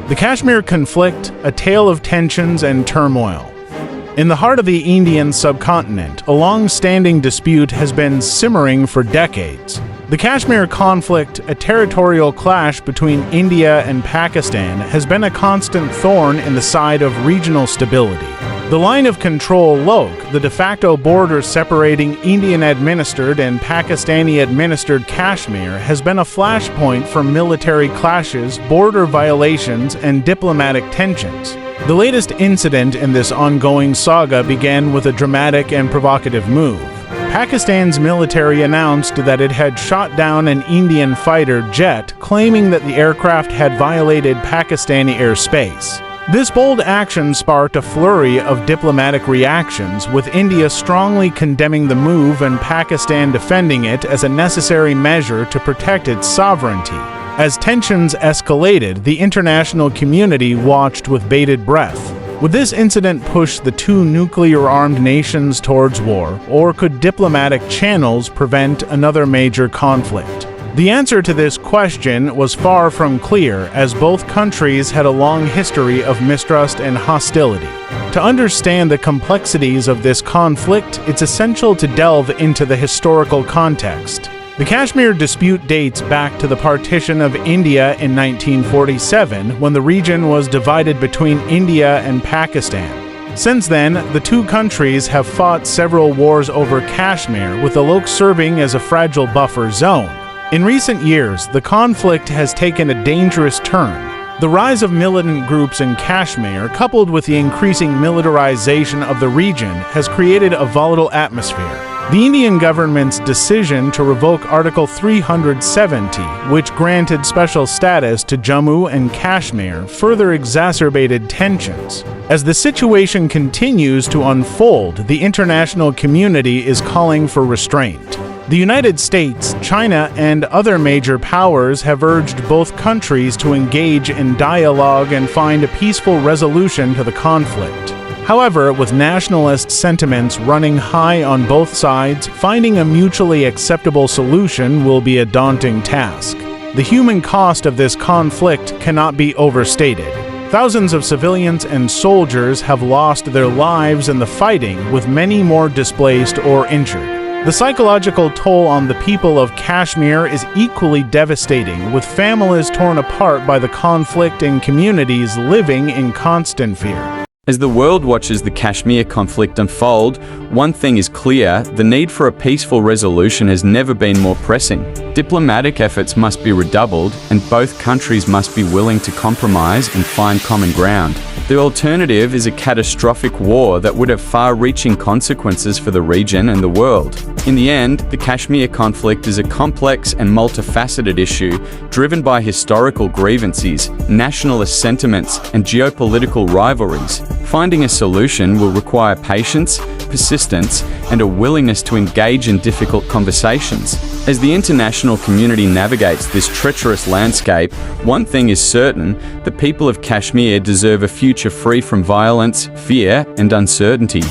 The Kashmir Conflict, a tale of tensions and turmoil. In the heart of the Indian subcontinent, a long-standing dispute has been simmering for decades. The Kashmir Conflict, a territorial clash between India and Pakistan, has been a constant thorn in the side of regional stability. The line of control LOC, the de facto border separating Indian-administered and Pakistani-administered Kashmir, has been a flashpoint for military clashes, border violations, and diplomatic tensions. The latest incident in this ongoing saga began with a dramatic and provocative move. Pakistan's military announced that it had shot down an Indian fighter jet, claiming that the aircraft had violated Pakistani airspace. This bold action sparked a flurry of diplomatic reactions, with India strongly condemning the move and Pakistan defending it as a necessary measure to protect its sovereignty. As tensions escalated, the international community watched with bated breath. Would this incident push the two nuclear-armed nations towards war, or could diplomatic channels prevent another major conflict? The answer to this question was far from clear, as both countries had a long history of mistrust and hostility. To understand the complexities of this conflict, it's essential to delve into the historical context. The Kashmir dispute dates back to the partition of India in 1947, when the region was divided between India and Pakistan. Since then, the two countries have fought several wars over Kashmir, with the LOC serving as a fragile buffer zone. In recent years, the conflict has taken a dangerous turn. The rise of militant groups in Kashmir, coupled with the increasing militarization of the region, has created a volatile atmosphere. The Indian government's decision to revoke Article 370, which granted special status to Jammu and Kashmir, further exacerbated tensions. As the situation continues to unfold, the international community is calling for restraint. The United States, China, and other major powers have urged both countries to engage in dialogue and find a peaceful resolution to the conflict. However, with nationalist sentiments running high on both sides, finding a mutually acceptable solution will be a daunting task. The human cost of this conflict cannot be overstated. Thousands of civilians and soldiers have lost their lives in the fighting, with many more displaced or injured. The psychological toll on the people of Kashmir is equally devastating, with families torn apart by the conflict and communities living in constant fear. As the world watches the Kashmir conflict unfold, one thing is clear: the need for a peaceful resolution has never been more pressing. Diplomatic efforts must be redoubled, and both countries must be willing to compromise and find common ground. The alternative is a catastrophic war that would have far-reaching consequences for the region and the world. In the end, the Kashmir conflict is a complex and multifaceted issue driven by historical grievances, nationalist sentiments, and geopolitical rivalries. Finding a solution will require patience, persistence, and a willingness to engage in difficult conversations. As the international community navigates this treacherous landscape, one thing is certain: the people of Kashmir deserve a future free from violence, fear, and uncertainty.